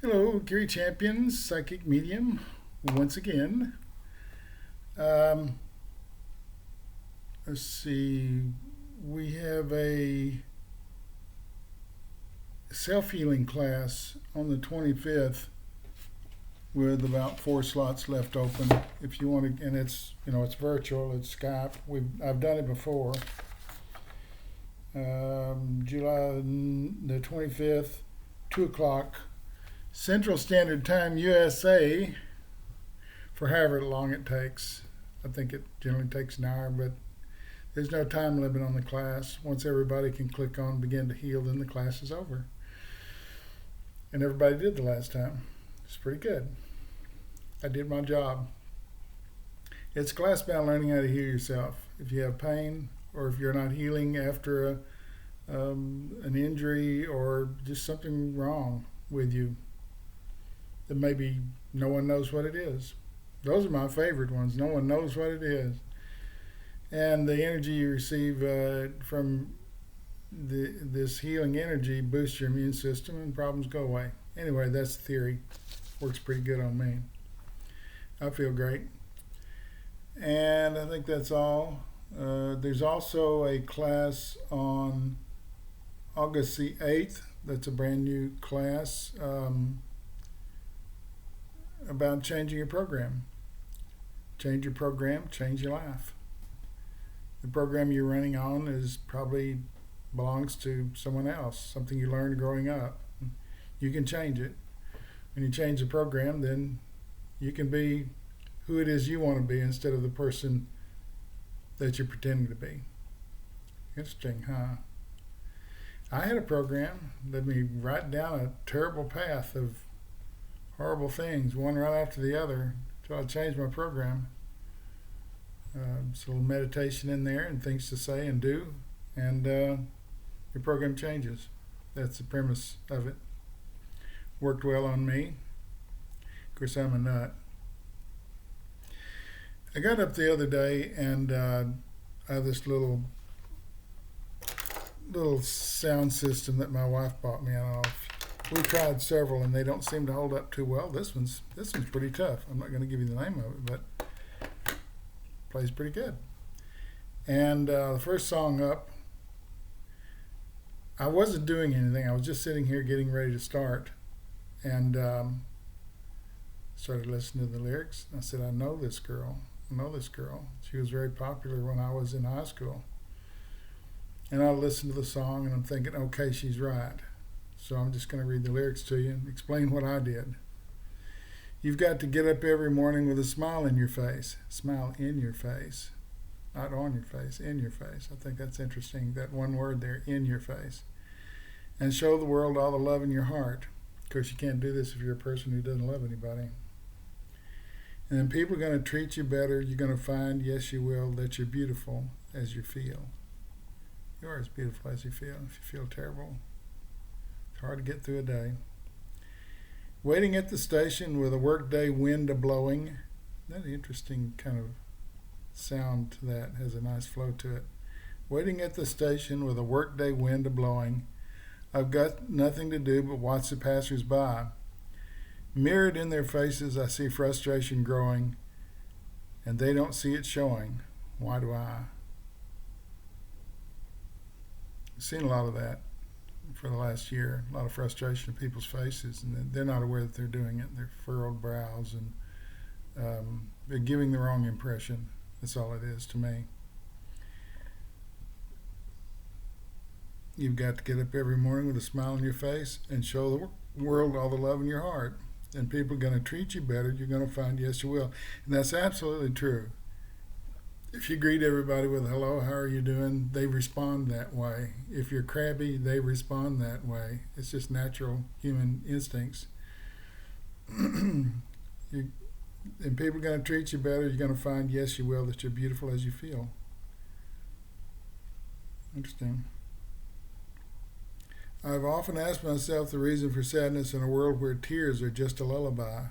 Hello, Gary Champions, Psychic Medium, once again. Um, let's see, we have a self healing class on the 25th with about 4 slots left open. If you want to, and it's virtual, it's Skype. I've done it before. July the 25th, 2 o'clock Central Standard Time, USA, for however long it takes. I think it generally takes an hour, but there's no time limit on the class. Once everybody can click on begin to heal, then the class is over. And everybody did the last time. It's pretty good. I did my job. It's class about learning how to heal yourself. If you have pain or if you're not healing after an injury or just something wrong with you, that maybe no one knows what it is. Those are my favorite ones. No one knows what it is. And the energy you receive from this healing energy boosts your immune system and problems go away. Anyway, that's the theory. Works pretty good on me. I feel great. And I think that's all. There's also a class on August the 8th. That's a brand new class about changing your program. Change your program, change your life. The program you're running on is probably belongs to someone else, something you learned growing up. You can change it. When you change the program, then you can be who it is you want to be instead of the person that you're pretending to be. Interesting, huh? I had a program that led me right down a terrible path of horrible things, one right after the other, until I changed my program. It's a little meditation in there and things to say and do, and your program changes. That's the premise of it. Worked well on me. Of course, I'm a nut. I got up the other day and I have this little sound system that my wife bought me. I don't know if we tried several and they don't seem to hold up too well. This one's pretty tough. I'm not going to give you the name of it, but it plays pretty good. And the first song up, I wasn't doing anything. I was just sitting here getting ready to start, and started listening to the lyrics. I said, I know this girl. I know this girl. She was very popular when I was in high school. And I listened to the song and I'm thinking, okay, she's right. So I'm just going to read the lyrics to you and explain what I did. You've got to get up every morning with a smile in your face. Smile in your face. Not on your face, in your face. I think that's interesting, that one word there, in your face. And show the world all the love in your heart. Of course, you can't do this if you're a person who doesn't love anybody. And then people are going to treat you better. You're going to find, yes, you will, that you're beautiful as you feel. You are as beautiful as you feel. If you feel terrible, it's hard to get through a day. Waiting at the station with a workday wind a-blowing. That's an interesting kind of sound to that. Has a nice flow to it. Waiting at the station with a workday wind a-blowing. I've got nothing to do but watch the passers-by. Mirrored in their faces, I see frustration growing, and they don't see it showing. Why do I? I've seen a lot of that for the last year, a lot of frustration in people's faces, and they're not aware that they're doing it. They're furrowed brows, and they're giving the wrong impression. That's all it is to me. You've got to get up every morning with a smile on your face and show the world all the love in your heart. And people are going to treat you better. You're going to find, yes, you will. And that's absolutely true. If you greet everybody with hello, how are you doing, they respond that way. If you're crabby, they respond that way. It's just natural human instincts. And people are going to treat you better. You're going to find, yes, you will, that you're beautiful as you feel. Interesting. I've often asked myself the reason for sadness in a world where tears are just a lullaby.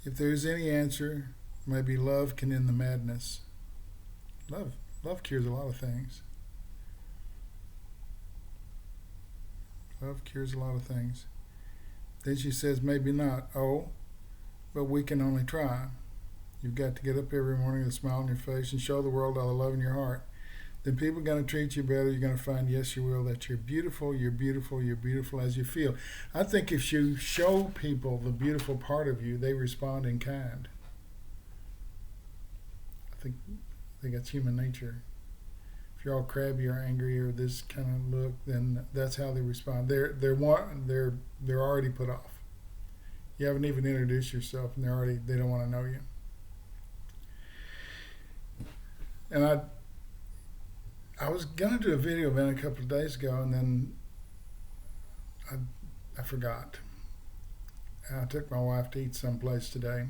If there's any answer, maybe love can end the madness. Love cures a lot of things. Love cures a lot of things. Then she says, maybe not. Oh, but we can only try. You've got to get up every morning with a smile on your face and show the world all the love in your heart. Then people are going to treat you better. You're going to find, yes, you will, that you're beautiful, you're beautiful, you're beautiful as you feel. I think if you show people the beautiful part of you, they respond in kind. I think that's human nature. If you're all crabby or angry or this kind of look, then that's how they respond. They're already put off. You haven't even introduced yourself, and they don't want to know you. And I was gonna do a video about it a couple of days ago, and then I forgot. I took my wife to eat someplace today,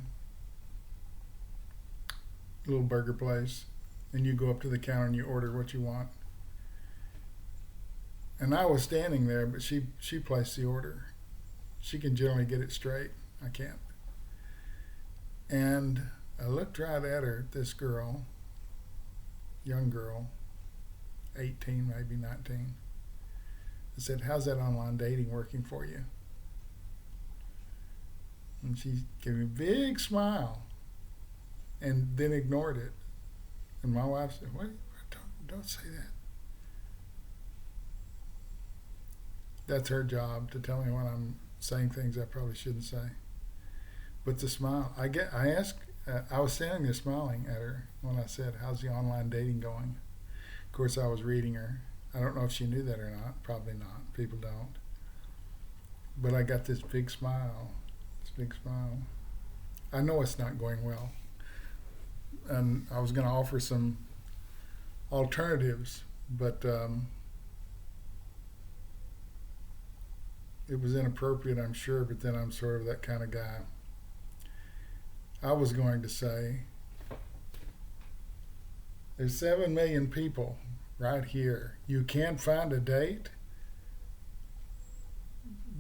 a little burger place, and you go up to the counter and you order what you want. And I was standing there, but she placed the order. She can generally get it straight. I can't. And I looked right at her, this girl, young girl, 18, maybe 19. I said, how's that online dating working for you? And she gave me a big smile and then ignored it. And my wife said, what? Don't say that. That's her job, to tell me when I'm saying things I probably shouldn't say. But the smile, I was standing there smiling at her when I said, how's the online dating going? Of course, I was reading her. I don't know if she knew that or not. Probably not. People don't. But I got this big smile. I know it's not going well. And I was going to offer some alternatives, but it was inappropriate, I'm sure, but then I'm sort of that kind of guy. I was going to say, there's 7 million people right here. You can't find a date?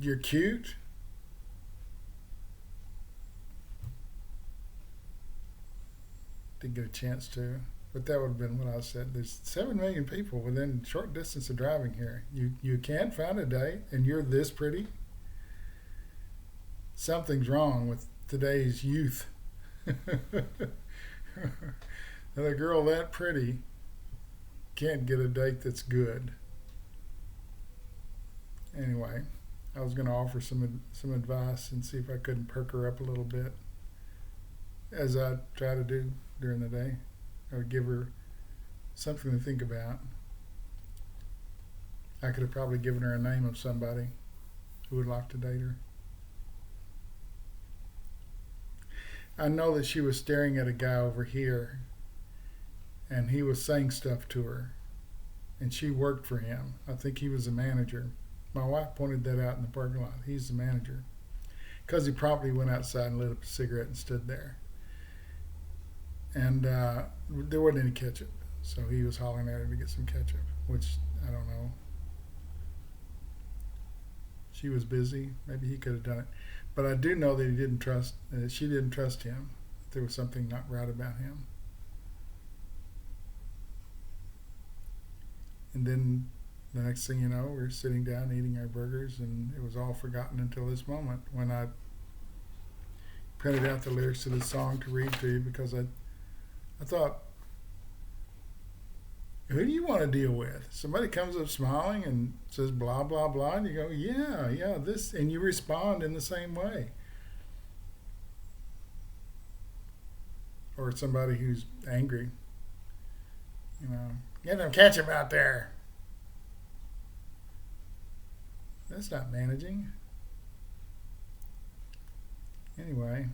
You're cute? Didn't get a chance to, but that would have been what I said. There's 7 million people within short distance of driving here. You can't find a date, and you're this pretty? Something's wrong with today's youth. And a girl that pretty can't get a date that's good. Anyway, I was going to offer some advice and see if I couldn't perk her up a little bit, as I try to do during the day, or give her something to think about. I could have probably given her a name of somebody who would like to date her. I know that she was staring at a guy over here, and he was saying stuff to her, and she worked for him. I think he was a manager. My wife pointed that out in the parking lot. He's the manager. Because he probably went outside and lit up a cigarette and stood there. And there wasn't any ketchup, so he was hollering at her to get some ketchup, which I don't know. She was busy. Maybe he could have done it. But I do know that she didn't trust him. There was something not right about him. And then the next thing you know, we're sitting down eating our burgers, and it was all forgotten until this moment when I printed out the lyrics to the song to read to you, because I thought, who do you want to deal with? Somebody comes up smiling and says blah, blah, blah, and you go, yeah, this, and you respond in the same way. Or somebody who's angry, get them ketchup out there. That's not managing. Anyway,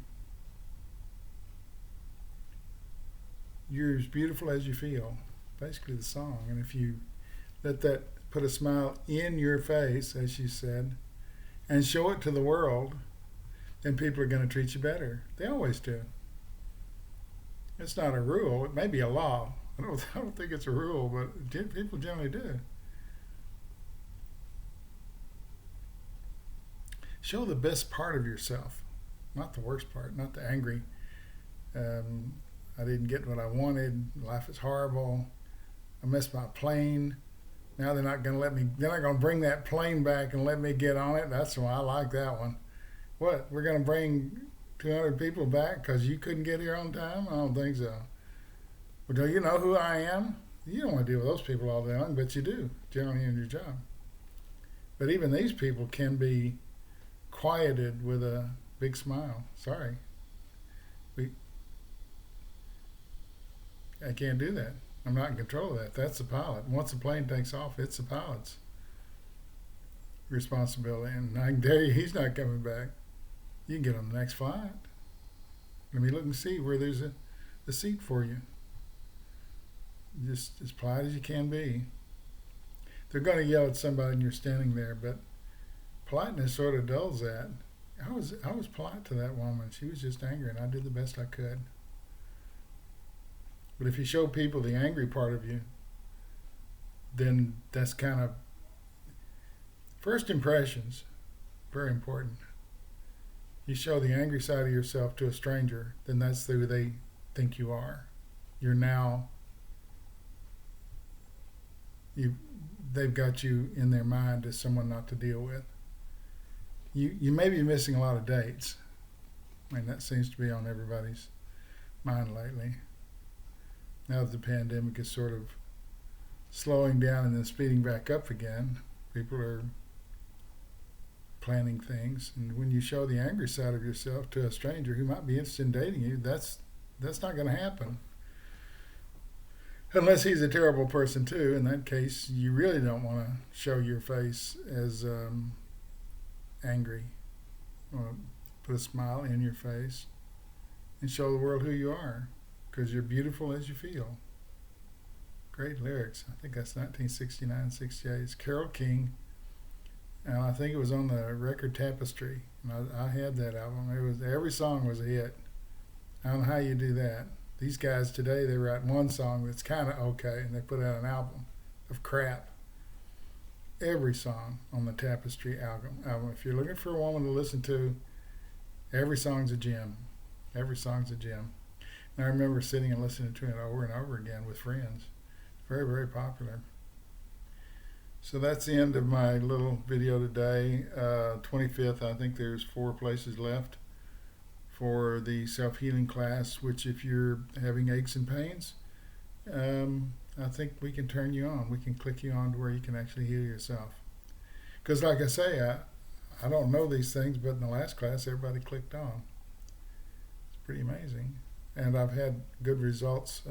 you're as beautiful as you feel. Basically the song. And if you let that put a smile in your face, as she said, and show it to the world, then people are going to treat you better. They always do. It's not a rule. It may be a law. I don't think it's a rule, but people generally do. Show the best part of yourself, not the worst part, not the angry. I didn't get what I wanted. Life is horrible. I missed my plane. Now they're not going to let me. They're not going to bring that plane back and let me get on it. That's why I like that one. What? We're going to bring 200 people back because you couldn't get here on time? I don't think so. Well, do you know who I am? You don't want to deal with those people all day long, but you do generally in your job. But even these people can be quieted with a big smile. Sorry, I can't do that. I'm not in control of that. That's the pilot. Once the plane takes off, it's the pilot's responsibility. And I can tell you, he's not coming back. You can get on the next flight. Let me look and see where there's a seat for you. Just as polite as you can be. They're going to yell at somebody and you're standing there, but politeness sort of dulls that. I was polite to that woman. She was just angry, and I did the best I could. But if you show people the angry part of you, then that's kind of first impressions, very important. You show the angry side of yourself to a stranger, then that's who they think you are. You're now, they've got you in their mind as someone not to deal with. You may be missing a lot of dates. I mean, that seems to be on everybody's mind lately. Now that the pandemic is sort of slowing down and then speeding back up again, people are planning things. And when you show the angry side of yourself to a stranger who might be interested in dating you, that's not going to happen. Unless he's a terrible person too. In that case, you really don't want to show your face as angry. You want to put a smile in your face and show the world who you are, because you're beautiful as you feel. Great lyrics. I think that's 1969, 68. It's Carole King, and I think it was on the record Tapestry. And I had that album. Every song was a hit. I don't know how you do that. These guys today, they write one song that's kind of okay, and they put out an album of crap. Every song on the Tapestry album. If you're looking for a woman to listen to, every song's a gem. Every song's a gem. And I remember sitting and listening to it over and over again with friends. Very, very popular. So that's the end of my little video today. 25th, I think there's 4 places left for the self-healing class, which if you're having aches and pains, I think we can turn you on. We can click you on to where you can actually heal yourself. Because like I say, I don't know these things, but in the last class, everybody clicked on. It's pretty amazing. And I've had good results.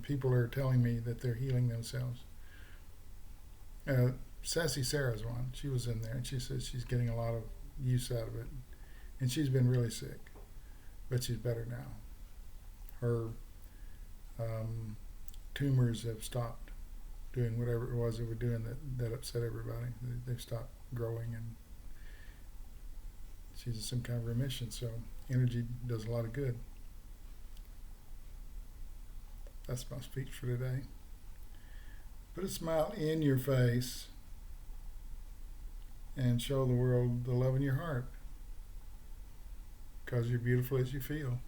People are telling me that they're healing themselves. Sassy Sarah's one. She was in there, and she says she's getting a lot of use out of it. And she's been really sick, but she's better now. Her tumors have stopped doing whatever it was they were doing that upset everybody. They've stopped growing, and she's in some kind of remission. So energy does a lot of good. That's my speech for today. Put a smile in your face and show the world the love in your heart, because you're beautiful as you feel.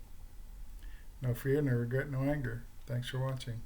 No fear, no regret, no anger. Thanks for watching.